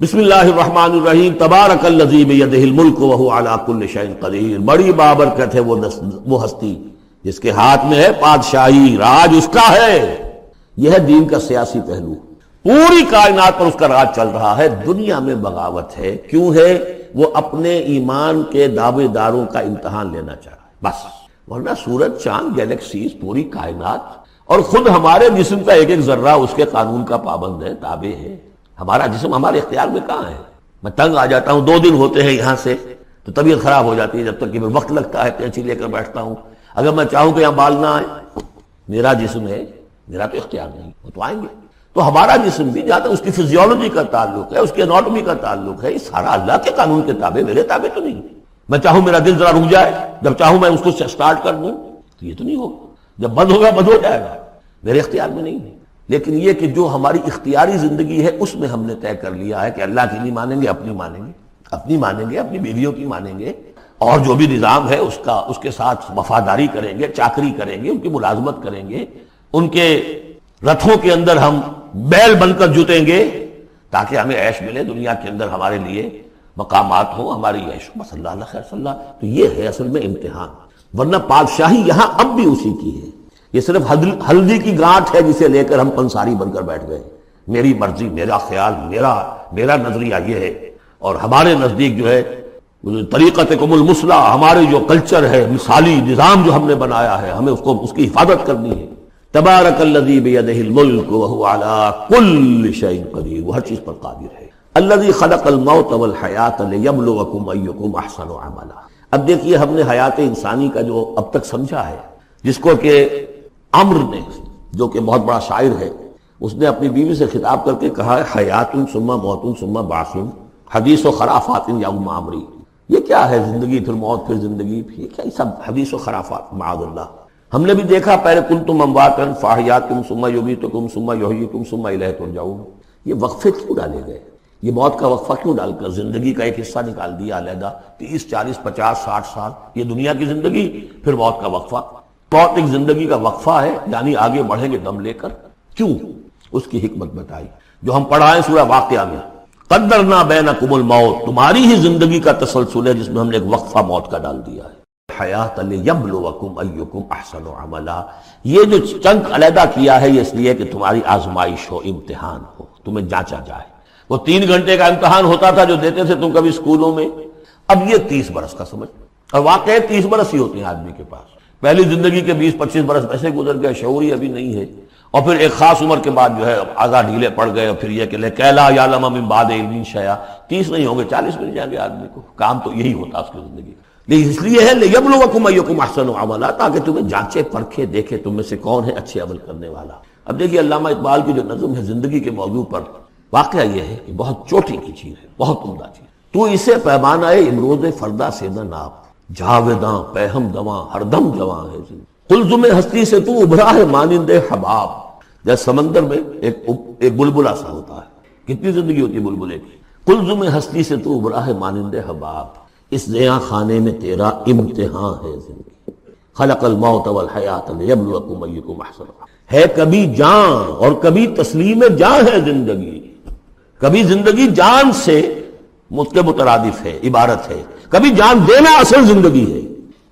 بسم اللہ الرحمن الرحیم تبارک الذی بیدہ الملک وہو علی کل شیء قدیر۔ بڑی بابرکت ہے وہ ہستی جس کے ہاتھ میں ہے پادشاہی، راج اس کا ہے۔ یہ ہے دین کا سیاسی پہلو، پوری کائنات پر اس کا راج چل رہا ہے۔ دنیا میں بغاوت ہے، کیوں ہے؟ وہ اپنے ایمان کے دعوے داروں کا امتحان لینا چاہ رہا ہے بس، ورنہ سورج، چاند، گیلیکسیز، پوری کائنات اور خود ہمارے جسم کا ایک ایک ذرہ اس کے قانون کا پابند ہے، تابع ہے۔ ہمارا جسم ہمارے اختیار میں کہاں ہے؟ میں تنگ آ جاتا ہوں، 2 دن ہوتے ہیں یہاں سے تو طبیعت خراب ہو جاتی ہے، جب تک کہ میں وقت لگتا ہے قینچی لے کر بیٹھتا ہوں۔ اگر میں چاہوں کہ یہاں بال نہ آئے، میرا جسم ہے، میرا تو اختیار نہیں، وہ تو آئیں گے۔ تو ہمارا جسم بھی جہاں تک اس کی فزیولوجی کا تعلق ہے، اس کی اناٹومی کا تعلق ہے، یہ سارا اللہ کے قانون کے تابع، میرے تابع تو نہیں۔ میں چاہوں میرا دل ذرا رک جائے، جب چاہوں میں اس کو سٹارٹ کر دوں تو یہ تو نہیں ہوگا، جب بند ہوگا بند ہو جائے گا، میرے اختیار میں نہیں ہے۔ لیکن یہ کہ جو ہماری اختیاری زندگی ہے اس میں ہم نے طے کر لیا ہے کہ اللہ کی نہیں مانیں گے، اپنی مانیں گے، اپنی مانیں گے، اپنی بیویوں کی مانیں گے، اور جو بھی نظام ہے اس کے ساتھ وفاداری کریں گے، چاکری کریں گے، ان کی ملازمت کریں گے، ان کے رتھوں کے اندر ہم بیل بن کر جوتیں گے تاکہ ہمیں عیش ملے، دنیا کے اندر ہمارے لیے مقامات ہوں، ہماری عیش ہو، بس اللہ اللہ خیر صلی اللہ۔ تو یہ ہے اصل میں امتحان، ورنہ بادشاہی یہاں اب بھی اسی کی ہے۔ یہ صرف ہلدی کی گانٹھ ہے جسے لے کر ہم پنساری بن کر بیٹھ گئے، میری مرضی، میرا خیال، میرا نظریہ یہ ہے، اور ہمارے نزدیک جو ہے طریقتکم المثلی، ہمارے جو کلچر ہے، مثالی نظام جو ہم نے بنایا ہے، ہمیں اس کی حفاظت کرنی ہے۔ تبارک الذی بیدہ الملک وہو علی کل شیء قدیر، وہ ہر چیز پر قادر ہے۔ الذی خلق الموت والحیاۃ لیبلوکم ایکم احسن عملا۔ اب دیکھیے ہم نے حیات انسانی کا جو اب تک سمجھا ہے، جس کو کہ عمر نے، جو کہ بہت بڑا شاعر ہے، اس نے اپنی بیوی سے خطاب کر کے کہا ہے حیات ثم موت ثم بعث حدیث و خرافات یوم عمری۔ یہ کیا ہے؟ زندگی پھر موت پھر زندگی، یہ کیا؟ یہ سب حدیث و خرافات معاذ اللہ۔ ہم نے بھی دیکھا پہلے کنتم امواتا فاحیاکم ثم یمیتکم ثم یحییکم ثم الیہ ترجعون۔ یہ وقفے کیوں ڈالے گئے؟ یہ موت کا وقفہ کیوں ڈال کر زندگی کا ایک حصہ نکال دیا علیحدہ؟ 30 40 50 60 سال یہ دنیا کی زندگی، پھر موت کا وقفہ۔ موت ایک زندگی کا وقفہ ہے، یعنی آگے بڑھیں گے دم لے کر۔ کیوں؟ اس کی حکمت بتائی جو ہم پڑھائیں سورہ واقعہ میں، قدرنا بینکم الموت، تمہاری ہی زندگی کا تسلسل ہے جس میں ہم نے ایک وقفہ موت کا ڈال دیا ہے۔ حیات لیبلوکم ایکم احسن عملا، یہ جو چنک علیحدہ کیا ہے یہ اس لیے کہ تمہاری آزمائش ہو، امتحان ہو، تمہیں جانچا جائے۔ وہ 3 گھنٹے کا امتحان ہوتا تھا جو دیتے تھے تم کبھی اسکولوں میں، اب یہ 30 برس کا سمجھ، اور واقعی 30 برس ہی ہوتے ہیں آدمی کے پاس۔ پہلی زندگی کے 20-25 برس ایسے گزر گئے، شعور ہی ابھی نہیں ہے، اور پھر ایک خاص عمر کے بعد جو ہے اعضاء ڈھیلے پڑ گئے، اور پھر یہ کہ لکیٰ لا یعلم من بعد علم شیئا، 30 نہیں ہوں گے 40 مل جائیں گے آدمی کو، کام تو یہی ہوتا اس کی زندگی۔ لیکن اس لیے ہے لیبلوکم ایکم احسن عملا، تاکہ تمہیں جانچے پرکھے دیکھے تم میں سے کون ہے اچھے عمل کرنے والا۔ اب دیکھیے علامہ اقبال کی جو نظم ہے زندگی کے موضوع پر، واقعہ یہ ہے کہ بہت چوٹی کی چیز ہے، بہت عمدہ چیز۔ تو اسے پیمانہ امروز فردا سے نہ ناپ، جاویداں پہم دواں ہر دم جواں ہے۔ قلزم ہستی سے تو ابھرا ہے مانند حباب، جیسے سمندر میں ایک بلبلا سا ہوتا ہے، کتنی زندگی ہوتی ہے بلبلے کی۔ قلزم ہستی سے تو ابھرا ہے مانند حباب، اس زیاں خانے میں تیرا امتحان ہے زندگی۔ خلق الموت والحیات لیبلوکم ایکم احسن، ہے کبھی جان اور کبھی تسلیم جان ہے زندگی۔ کبھی زندگی جان سے مترادف ہے، عبارت ہے، کبھی جان دینا اصل زندگی ہے۔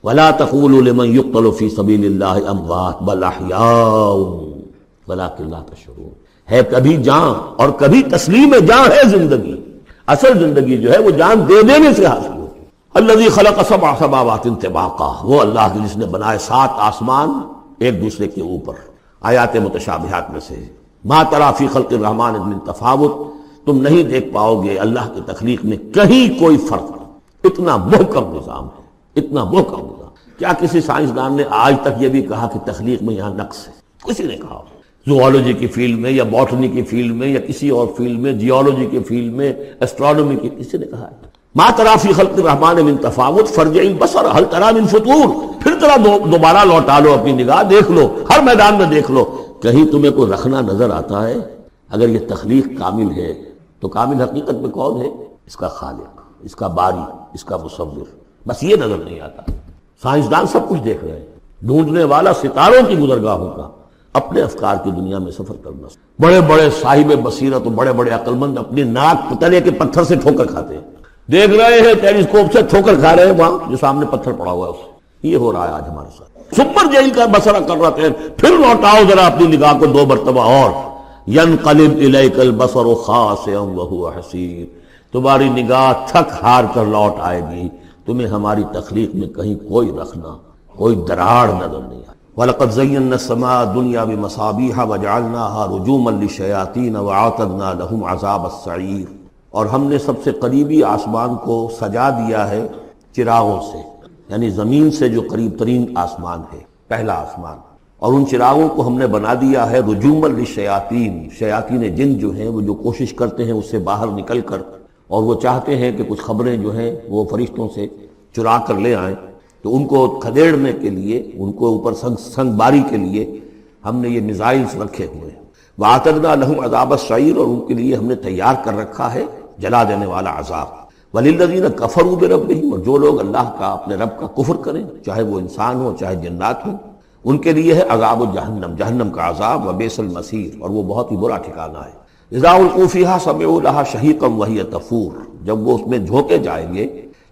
وَلَا تَقُولُوا لِمَنْ يُقْتَلُ فِي سَبِيلِ اللَّهِ أَمْوَاتٌ بَلْ أَحْيَاءٌ وَلَٰكِن لَا تَشْعُرُونَ۔ ہے کبھی جان اور کبھی تسلیم جان ہے زندگی۔ اصل زندگی جو ہے وہ جان دے دینے سے حاصل ہوتی ہے۔ الَّذِي خَلَقَ سَبْعَ سَمَاوَاتٍ طِبَاقًا، وہ اللہ کی جس نے بنائے 7 آسمان ایک دوسرے کے اوپر۔ آیات متشابہات میں سے ما تری فی خلق الرحمن من تفاوت، تم نہیں دیکھ پاؤ گے اللہ کی تخلیق میں کہیں کوئی فرق۔ اتنا محکم نظام ہے، اتنا محکم نظام۔ کیا کسی سائنسدان نے آج تک یہ بھی کہا کہ تخلیق میں یہاں نقص ہے؟ کسی نے کہا؟ زوالوجی کی فیلڈ میں یا باٹنی کی فیلڈ میں یا کسی اور فیلڈ میں، جیولوجی کی فیلڈ میں، ایسٹرونومی کی، کسی نے کہا ہے؟ ما تری فی خلق الرحمن من تفاوت فارجع البصر هل تری من فطور، پھر ذرا دوبارہ لوٹا لو اپنی نگاہ، دیکھ لو، ہر میدان میں دیکھ لو، کہیں تمہیں کوئی رکھنا نظر آتا ہے؟ اگر یہ تخلیق کامل ہے تو کامل حقیقت میں کون ہے؟ اس کا خالق، اس کا باری، اس کا مصور، بس یہ نظر نہیں آتا۔ سائنسدان سب کچھ دیکھ رہے ہیں، ڈھونڈنے والا ستاروں کی گزرگاہوں کا، اپنے افکار کی دنیا میں سفر کرنا. بڑے بڑے صاحب بصیرت و بڑے بڑے عقل مند اپنی ناک تلے کے پتھر سے ٹھوکر کھاتے ہیں. دیکھ رہے ہیں ٹیلیسکوپ سے ٹھوکر کھا رہے ہیں وہاں جو سامنے پتھر پڑا ہوا ہے اس سے. یہ ہو رہا ہے آج ہمارے ساتھ. سپر جیل کا مسئلہ کر رہے ہیں. پھر لوٹاؤ ذرا اپنی نگاہ کو 2 مرتبہ اور. ینقلب الیک البصر خاسئا وہو حسیر. تمہاری نگاہ تھک ہار کر لوٹ آئے گی. تمہیں ہماری تخلیق میں کہیں کوئی رکھنا کوئی دراڑ نظر نہیں آئی. وَلَقَدْ زَيَّنَّا السَّمَاءَ الدُّنْيَا بِمَصَابِيحَ وَجَعَلْنَاهَا رُجُومًا لِلشَّيَاطِينَ وَأَعْتَدْنَا لَهُمْ عَذَابَ السَّعِيرِ. اور ہم نے سب سے قریبی آسمان کو سجا دیا ہے چراغوں سے، یعنی زمین سے جو قریب ترین آسمان ہے پہلا آسمان، اور ان چراغوں کو ہم نے بنا دیا ہے رجومًا للشیاطین. شیاطین جن جو ہیں وہ جو کوشش کرتے ہیں اس سے باہر نکل کر، اور وہ چاہتے ہیں کہ کچھ خبریں جو ہیں وہ فرشتوں سے چرا کر لے آئیں، تو ان کو کھدیڑنے کے لیے، ان کو اوپر سنگ باری کے لیے ہم نے یہ میزائلز رکھے ہوئے ہیں. وَأَعْتَدْنَا لَهُمْ عَذَابَ السَّعِيرِ. اور ان کے لیے ہم نے تیار کر رکھا ہے جلا دینے والا عذاب. وَلِلَّذِينَ كَفَرُوا بِرَبِّهِمْ. اور جو لوگ اللہ کا اپنے رب کا کفر کریں، چاہے وہ انسان ہو چاہے جنات ہوں، ان کے لیے ہے عذاب جہنم، جہنم کا عذاب. وَبِئْسَ الْمَصِيرُ. اور وہ بہت ہی برا ٹھکانہ ہے. اذا القوا فیہا سمعوا لہا شہیقا وہی تفور. جب وہ اس میں جھونکے جائیں گے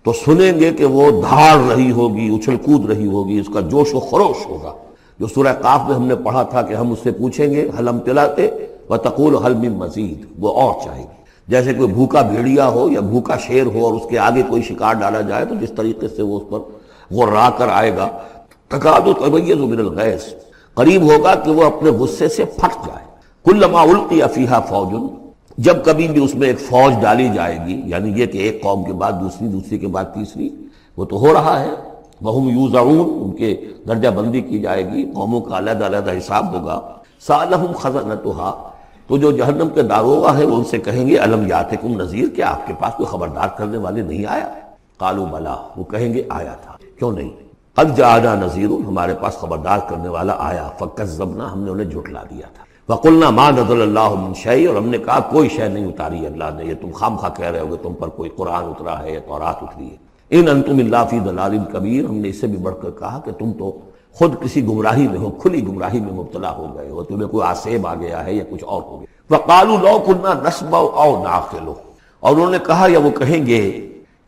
تو سنیں گے کہ وہ دھاڑ رہی ہوگی، اچھل کود رہی ہوگی، اس کا جوش و خروش ہوگا. جو سورہ قاف میں ہم نے پڑھا تھا کہ ہم اس سے پوچھیں گے حل امتلأت وتقول حل من مزید. وہ اور چاہے گی. جیسے کوئی بھوکا بھیڑیا ہو یا بھوکا شیر ہو اور اس کے آگے کوئی شکار ڈالا جائے تو جس طریقے سے وہ اس پر غرا کر آئے گا. تکاد تمیز من الغیظ. قریب ہوگا کہ وہ اپنے غصے سے پھٹ جائے. کلما القی فیہا فوج. جب کبھی بھی اس میں ایک فوج ڈالی جائے گی، یعنی یہ کہ ایک قوم کے بعد دوسری، دوسری کے بعد تیسری، وہ تو ہو رہا ہے. وہم یوزعون. ان کے درجہ بندی کی جائے گی، قوموں کا علیحدہ علیحدہ حساب ہوگا. سألہم خزنتہا. تو جو جہنم کے داروغہ ہیں وہ ان سے کہیں گے الم یاتکم نذیر. کیا آپ کے پاس کوئی خبردار کرنے والے نہیں آیا؟ قالوا بلا. وہ کہیں گے آیا تھا، کیوں نہیں. قد جاءنا نذیر. ہمارے پاس خبردار کرنے والا آیا. فکذبنا. ہم نے انہیں جھٹلا دیا تھا. وقلنا ما نزل اللہ من شیء. اور ہم نے کہا کوئی شے نہیں اتاری اللہ نے، یہ تم خام خواہ کہہ رہے ہو کہ تم پر کوئی قرآن اترا ہے یا تورات اتری ہے. ان انتم الا فی ضلال کبیر. ہم نے اس سے بھی بڑھ کر کہا کہ تم تو خود کسی گمراہی میں ہو، کھلی گمراہی میں مبتلا ہو گئے ہو، تمہیں کوئی آسیب آ گیا ہے یا کچھ اور ہو گیا. وقالوا لو كنا نسمع او نعقل. اور انہوں نے کہا یا وہ کہیں گے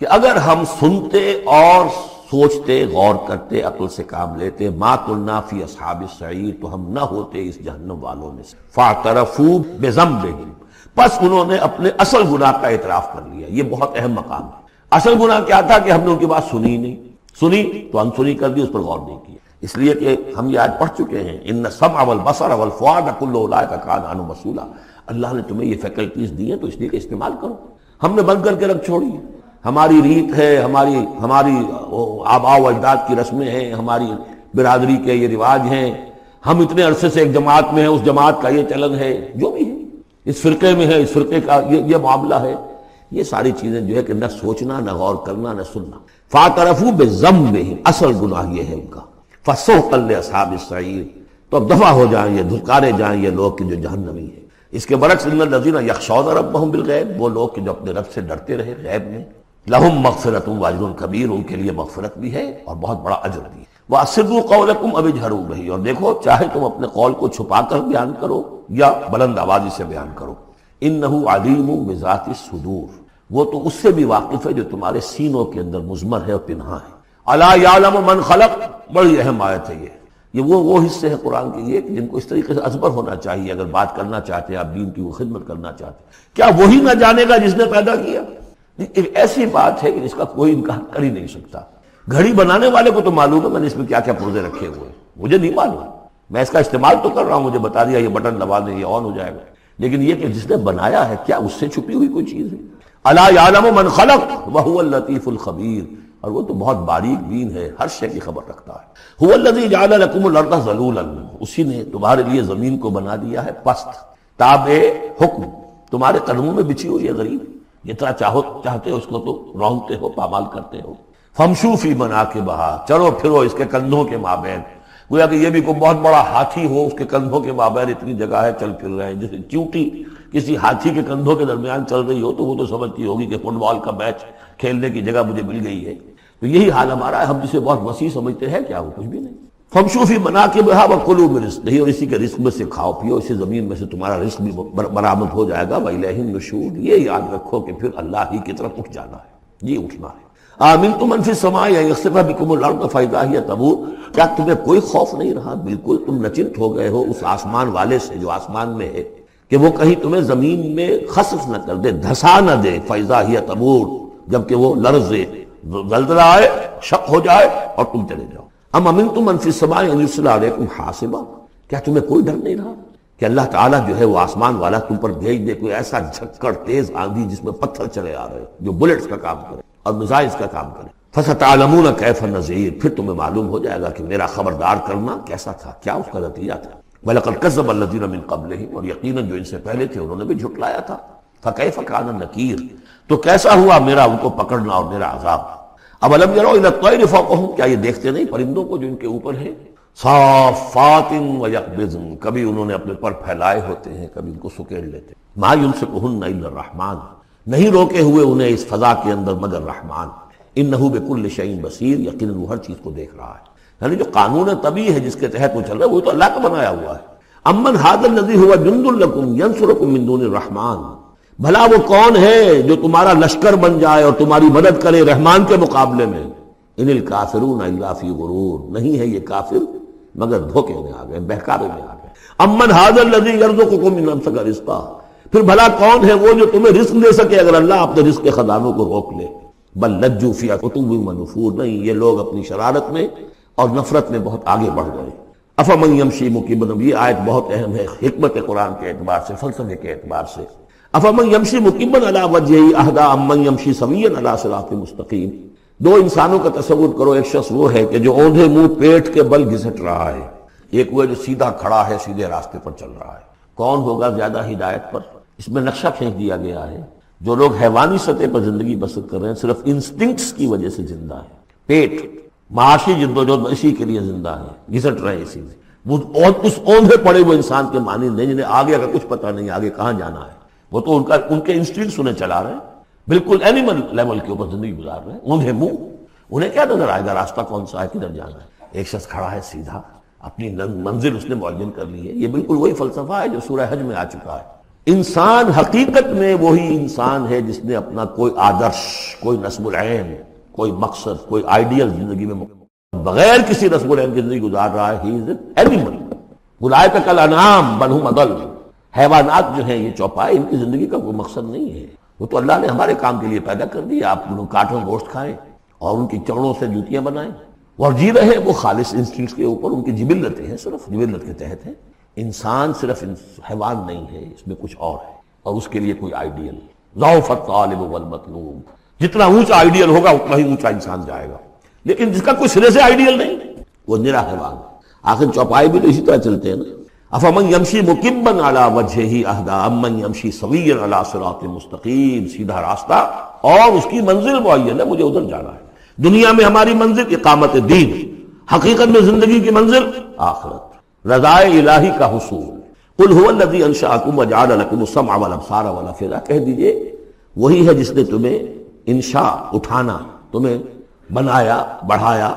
کہ اگر ہم سنتے اور سوچتے، غور کرتے، عقل سے کام لیتے، ما كنا فی اصحاب السعیر. تو ہم نہ ہوتے اس جہنم والوں میں سے. فاعترفوا بذنبهم. پس انہوں نے اپنے اصل گناہ کا اعتراف کر لیا. یہ بہت اہم مقام ہے. اصل گناہ کیا تھا کہ ہم نے ان کی بات سنی ہی نہیں. سنی تو انسنی کر دی، اس پر غور نہیں کیا. اس لیے کہ ہم یہ آج پڑھ چکے ہیں ان السمع والبصر والفؤاد کل اولئک کان عنہ مسئولا. اللہ نے تمہیں یہ فیکلٹیز دی ہیں تو اس لیے کہ استعمال کرو. ہم نے بند کر کے رکھ چھوڑی. ہماری ریت ہے، ہماری آباء و اجداد کی رسمیں ہیں، ہماری برادری کے یہ رواج ہیں. ہم اتنے عرصے سے ایک جماعت میں ہیں، اس جماعت کا یہ چلن ہے، جو بھی ہے اس فرقے میں ہے، اس فرقے کا یہ معاملہ ہے. یہ ساری چیزیں جو ہے کہ نہ سوچنا، نہ غور کرنا، نہ سننا. فاعترفوا بذنبهم. اصل گناہ یہ ہے ان کا. فسحقا لاصحاب السعیر. تو اب دفع ہو جائیں یہ، دھتکارے جائیں یہ لوگ کہ جو جہنمی ہیں. اس کے برعکس ان الذین یخشون ربهم بالغیب. وہ لوگ کہ جو اپنے رب سے ڈرتے رہے غیب میں. لہم مغفرۃ واجر کبیر. ان کے لیے مغفرت بھی ہے اور بہت بڑا اجر بھی ہے. واسروا قولکم او اجہروا بہ. اور دیکھو چاہے تم اپنے قول کو چھپا کر بیان کرو یا بلند آوازی سے بیان کرو. انہ علیم بذات الصدور. وہ تو اس سے بھی واقف ہے جو تمہارے سینوں کے اندر مضمر ہے اور پنہاں ہے. الا یعلم من خلق. بڑی اہم آیت ہے یہ وہ حصے ہیں قرآن کے یہ کہ جن کو اس طریقے سے ازبر ہونا چاہیے اگر بات کرنا چاہتے ہیں، آپ دین کی وہ خدمت کرنا چاہتے ہیں. کیا وہی نہ جانے گا جس نے پیدا کیا؟ ایک ایسی بات ہے کہ جس کا کوئی انکار کر ہی نہیں سکتا. گھڑی بنانے والے کو تو معلوم ہے میں نے اس میں کیا کیا پرزے رکھے ہوئے ہیں. مجھے نہیں معلوم، میں اس کا استعمال تو کر رہا ہوں، مجھے بتا دیا یہ بٹن دبا دیں یہ آن ہو جائے گا. لیکن یہ کہ جس نے بنایا ہے کیا اس سے چھپی ہوئی کوئی چیز ہے؟ الا یعلم من خلق وهو اللطیف الخبیر. اور وہ تو بہت باریک بین ہے، ہر شے کی خبر رکھتا ہے. هو الذی جعل لکم الارض ذلولا. اسی نے تمہارے لیے زمین کو بنا دیا ہے پست، تابع حکم، تمہارے قدموں میں بچھی ہوئی ہے. غریب جتنا چاہتے ہو اس کو تو رونگتے ہو، پامال کرتے ہو. فمشوا فی مناکبہا. چلو پھرو اس کے کندھوں کے مابین. گویا کہ یہ بھی کوئی بہت بڑا ہاتھی ہو، اس کے کندھوں کے مابین اتنی جگہ ہے، چل پھر رہے ہیں. جیسے چیونٹی کسی ہاتھی کے کندھوں کے درمیان چل رہی ہو تو وہ تو سمجھتی ہوگی کہ فٹ بال کا میچ کھیلنے کی جگہ مجھے مل گئی ہے. تو یہی حال ہمارا ہے. ہم جسے بہت وسیع سمجھتے ہیں کیا وہ کچھ بھی نہیں. فمشوا فی مناکبہا وکلوا من رزقہ، اور اسی کے رزق میں سے کھاؤ پیو، اسی زمین میں سے تمہارا رزق بھی برآمد ہو جائے گا، وإلیہ النشور، یہ یاد رکھو کہ پھر اللہ ہی کی طرف اٹھ جانا ہے، جی اٹھنا ہے۔ آمنتم من فی السماء ان یخسف بکم الارض فاذا ہی تمور، کیا تمہیں کوئی خوف نہیں رہا؟ بالکل تم نچنت ہو گئے ہو اس آسمان والے سے جو آسمان میں ہے کہ وہ کہیں تمہیں زمین میں خسف نہ کر دے، دھسا نہ دے، فاذا ہی تمور، جبکہ وہ لرزے، زلزلہ آئے، شق ہو جائے اور تم چلے جاؤ۔ ام امنتم من فی السماء ان یرسل علیکم حاصبا، کیا تمہیں کوئی ڈر نہیں رہا کہ اللہ تعالیٰ جو ہے وہ آسمان والا تم پر بھیج دے کوئی ایسا جھکڑ تیز آندھی جس میں پتھر چلے آ رہے جو بلٹس کا کام کرے اور میزائلز کا کام کرے؟ فَسَتَعْلَمُونَ كَيْفَ نَذِيرٌ، پھر تمہیں معلوم ہو جائے گا کہ میرا خبردار کرنا کیسا تھا، کیا اس کا نتیجہ تھا۔ وَلَقَدْ كَذَّبَ الَّذِينَ مِن قَبْلِهِمْ، اور یقیناً جو ان سے پہلے تھے انہوں نے بھی جھٹلایا تھا۔ فَكَيْفَ كَانَ نَكِيرٌ، تو کیسا ہوا میرا ان کو پکڑنا اور میرا عذاب۔ اَوَلَمْ يَرَوْا إِلَى الطَّيْرِ فَوْقَهُمْ، کیا یہ دیکھتے نہیں پرندوں کو جو ان کے اوپر ہیں؟ صَافَّاتٍ وَيَقْبِضْنَ، کبھی انہوں نے اپنے پر پھیلائے ہوتے ہیں، کبھی ان کو سکیڑ لیتے ہیں۔ مَا يُمْسِكُهُنَّ إِلَّا الرَّحْمَنُ، نہیں روکے ہوئے انہیں اس فضا کے اندر مگر رحمان۔ انہ بکل شیء بصیر، یقیناً وہ ہر چیز کو دیکھ رہا ہے۔ یعنی جو قانون طبیعی ہے جس کے تحت وہ چل رہا ہے وہ تو اللہ کا بنایا ہوا ہے۔ امن ھذا الذی هو جند لکم ینصرکم من دون الرحمن، بھلا وہ کون ہے جو تمہارا لشکر بن جائے اور تمہاری مدد کرے رحمان کے مقابلے میں؟ ان الکافرون الا فی غرور، نہیں ہے یہ کافر مگر دھوکے میں آ گئے، بہکاوے میں آ گئے۔ امن ھذا الذی یرزقکم من امسک رزقا، پھر بھلا کون ہے وہ جو تمہیں رزق دے سکے اگر اللہ اپنے رزق کے خزانوں کو روک لے؟ بل لجوا فی عتو ونفور، نہیں یہ لوگ اپنی شرارت میں اور نفرت میں بہت آگے بڑھ گئے۔ افمن یمشی مکبا، یہ آیت بہت اہم ہے حکمت قرآن کے اعتبار سے، فلسفے کے اعتبار سے۔ افمن یمشی مکبا علی وجہہ اہدی امن یمشی سویا علی صراط مستقیم، دو انسانوں کا تصور کرو، ایک شخص وہ ہے کہ جو اوندھے منہ پیٹ کے بل گھسٹ رہا ہے، ایک وہ جو سیدھا کھڑا ہے، سیدھے راستے پر چل رہا ہے۔ کون ہوگا زیادہ ہدایت پر؟ اس میں نقشہ کھینچ دیا گیا ہے۔ جو لوگ حیوانی سطح پر زندگی بسر کر رہے ہیں صرف انسٹنکٹس کی وجہ سے زندہ ہیں، پیٹ معاشی جدوجہد اسی کے لیے زندہ ہیں، گھسٹ رہے ہیں اسی سے، وہ اس اوندھے پڑے وہ انسان کے معنی نہیں جنہیں آگے اگر کچھ پتہ نہیں آگے کہاں جانا ہے، وہ تو ان کے انسٹنکٹس انہیں چلا رہے ہیں، بالکل اینیمل لیول کے اوپر زندگی گزار رہے ہیں، اوندھے منہ، انہیں کیا نظر آئے گا راستہ کون سا ہے، کدھر جانا ہے؟ ایک شخص کھڑا ہے سیدھا، اپنی منزل اس نے معین کر لی ہے۔ یہ بالکل وہی فلسفہ ہے جو سورہ حج میں آ چکا ہے۔ انسان حقیقت میں وہی انسان ہے جس نے اپنا کوئی آدرش، کوئی نصب العین، کوئی مقصد، کوئی آئیڈیل زندگی میں بغیر کسی نصب العین کی زندگی گزار رہا ہے۔ ہی از این اینیمل، اولئک کالانعام بل ہم اضل، حیوانات جو ہیں یہ چوپائے، ان کی زندگی کا کوئی مقصد نہیں ہے، وہ تو اللہ نے ہمارے کام کے لیے پیدا کر دیا، آپ انہوں کاٹوں گوشت کھائیں اور ان کی چڑوں سے جوتیاں بنائیں اور جی رہے وہ خالص انسٹنکٹس کے اوپر، ان کی جبلتیں ہیں، صرف جبلت کے تحت ہیں۔ انسان صرف حیوان نہیں ہے، اس میں کچھ اور ہے، اور اس کے لیے کوئی آئیڈیل۔ ضعف الطالب والمطلوب، جتنا اونچا آئیڈیل ہوگا اتنا ہی اونچا انسان جائے گا، لیکن جس کا کوئی سرے سے آئیڈیل نہیں وہ نرا حیوان۔ آخر چوپائے بھی تو اسی طرح چلتے ہیں نا۔ افمن یمشی مکبا علی وجہہ اہدی امن یمشی سویا علی صراط مستقیم، سیدھا راستہ اور اس کی منزل معین ہے، مجھے ادھر جانا ہے۔ دنیا میں ہماری منزل اقامت دین، حقیقت میں زندگی کی منزل آخرت، رضائے الہی کا حصول۔ قل هو الذی انشأکم وجعل لکم السمع والابصار والافئدہ، کہہ دیجئے وہی ہے جس نے تمہیں انشاء اٹھانا، تمہیں بنایا بڑھایا،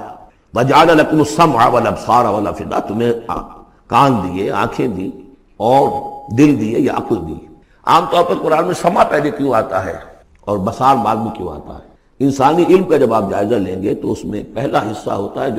وجعل لکم السمع والابصار والافئدہ، تمہیں کان دیے، آنکھیں دی اور دل دیے یا عقل دی۔ عام طور پر قرآن میں سمع پہلے کیوں آتا ہے اور بصار بعد میں کیوں آتا ہے؟ انسانی علم کا جب آپ جائزہ لیں گے تو اس میں پہلا حصہ ہوتا ہے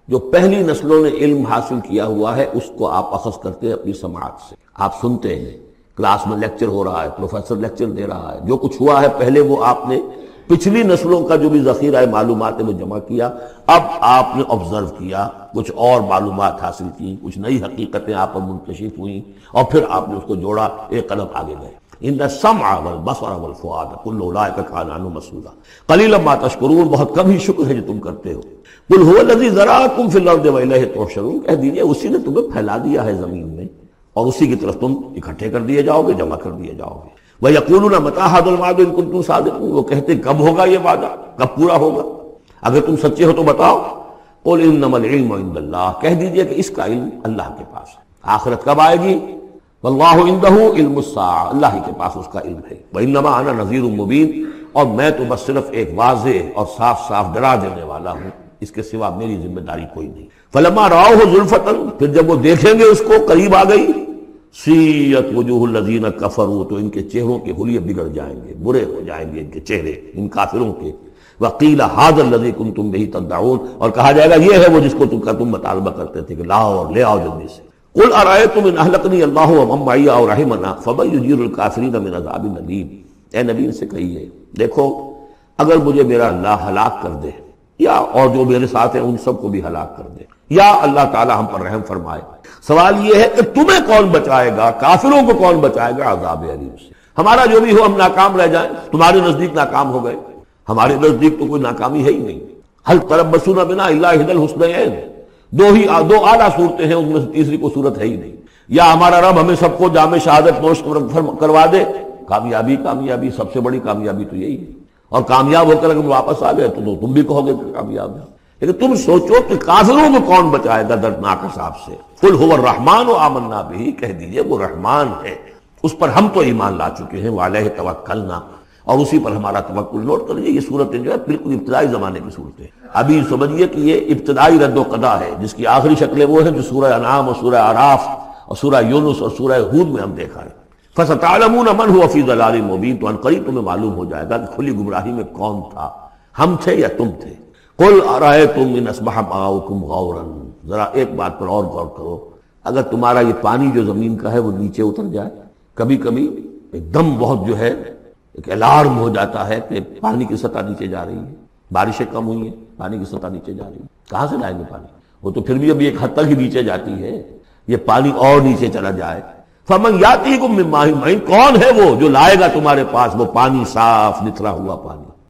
جو پہلی نسلوں نے علم حاصل کیا ہوا ہے اس کو آپ اخذ کرتے ہیں اپنی سماعت سے، آپ سنتے ہیں، کلاس میں لیکچر ہو رہا ہے، پروفیسر لیکچر دے رہا ہے، جو کچھ ہوا ہے پہلے وہ آپ نے پچھلی نسلوں کا جو بھی ذخیرہ معلومات ہے وہ جمع کیا، اب آپ نے آبزرو کیا، کچھ اور معلومات حاصل کی، کچھ نئی حقیقتیں آپ پر منکشف ہوئیں اور پھر آپ نے اس کو جوڑا، ایک قدم آگے گئے۔ ان السمع والبصر والفؤاد کل اولئک کان عنہ مسئولا قلیلا ما تشکرون، بہت کم ہی شکر ہے جو تم کرتے ہو۔ قل هو الذی ذرأکم فی الارض والیہ تحشرون، کہہ دیجئے اسی نے تمہیں پھیلا دیا ہے زمین میں اور اسی کی طرف تم اکٹھے کر دیے جاؤ گے، جمع کر دیے جاؤ گے۔ وَيَقُولُونَ مَتَىٰ هَٰذَا الْوَعْدُ إِن كُنتُمْ صَادِقِينَ، وہ کہتے کب ہوگا یہ وعدہ، کب پورا ہوگا، اگر تم سچے ہو تو بتاؤ۔ قُلْ إِنَّمَا الْعِلْمُ عِندَ اللَّهِ، کہہ دیجئے کہ اس کا علم اللہ کے پاس ہے، آخرت کب آئے گی؟ وَاللَّهُ عِندَهُ عِلْمُ السَّاعَةِ، اللہ ہی کے پاس اس کا علم ہے۔ وَإِنَّمَا أَنَا نَذِيرٌ مُّبِينٌ، اور میں تو بس صرف ایک واضح اور صاف صاف ڈرا دینے والا ہوں، اس کے سوا میری ذمہ داری کوئی نہیں۔ فلما رأوہ زلفۃ، پھر جب وہ دیکھیں گے اس کو قریب آ گئی، سیئت وجوہ الذین کفروا، تو ان کے چہروں کے حلیے بگڑ جائیں گے، برے ہو جائیں گے ان کے چہرے، ان کافروں کے۔ وقیل ھذا الذی کنتم بہ تدعون، اور کہا جائے گا یہ ہے وہ جس کو تم مطالبہ کرتے تھے کہ لاؤ اور لے آؤ جلدی سے۔ قل ارأیتم ان اہلکنی اللہ ومن معی او رحمنا فمن یجیر الکافرین من عذاب الیم۔ اے نبی ان سے کہیے دیکھو اگر مجھے میرا اللہ ہلاک کر دے یا اور جو میرے ساتھ ہیں ان سب کو بھی ہلاک کر دے، یا اللہ تعالی ہم پر رحم فرمائے، سوال یہ ہے کہ تمہیں کون بچائے گا، کافروں کو کون بچائے گا عذاب علیم سے؟ ہمارا جو بھی ہو ہم ناکام رہ جائیں، تمہارے نزدیک ناکام ہو گئے، ہمارے نزدیک تو کوئی ناکامی ہے ہی نہیں۔ حل تربصون بنا الا احدی الحسنیین، دو اعلیٰ صورتیں ہیں، ان میں سے تیسری کوئی صورت ہے ہی نہیں۔ یا ہمارا رب ہمیں سب کو جام شہادت نوش کروا دے، کامیابی سب سے بڑی کامیابی تو یہی ہے، اور کامیاب ہو کر اگر واپس آ گئے تو تم بھی کہو گے کہ کامیاب ہے۔ لیکن تم سوچو کہ کافروں کو کون بچائے گا دردناک عذاب سے؟ قل هو الرحمن آمنا به، کہہ دیجئے وہ رحمان ہے، اس پر ہم تو ایمان لا چکے ہیں، وعلیہ توکلنا، اور اسی پر ہمارا توکل۔ نوٹ کر لیجیے یہ صورتیں جو ہے بالکل ابتدائی زمانے کی صورتیں، ابھی سمجھیے کہ یہ ابتدائی رد و قضا ہے، جس کی آخری شکلیں وہ ہیں جو سورہ انعام اور سورہ اعراف اور سورہ یونس اور سورہ ہود میں ہم دیکھا ہے۔ فَسَتَعْلَمُونَ مَنْ هُوَ فِي ضَلَالٍ مُبِينٍ، تو عنقریب تمہیں معلوم ہو جائے گا کہ کھلی گمراہی میں کون تھا، ہم تھے یا تم تھے۔ قُلْ أَرَأَيْتُمْ إِنْ أَصْبَحَ مَاؤُكُمْ غَوْرًا، ذرا ایک بات پر اور غور کرو، اگر تمہارا یہ پانی جو زمین کا ہے وہ نیچے اتر جائے، کبھی کبھی ایک دم بہت جو ہے ایک الارم ہو جاتا ہے کہ پانی کی سطح نیچے جا رہی ہے، بارشیں کم ہوئی ہیں، پانی کی سطح نیچے جا رہی ہے، کہاں سے لائیں گے پانی؟ وہ تو پھر بھی ابھی ایک حد تک ہی نیچے جاتی ہے، یہ پانی اور نیچے چلا جائے۔ فَمَنْ يَأْتِيكُم مِّن مَّاءٍ مَّعِينٍ، کون ہے وہ جو لائے گا تمہارے پاس وہ پانی صاف نتھرا ہوا پانی؟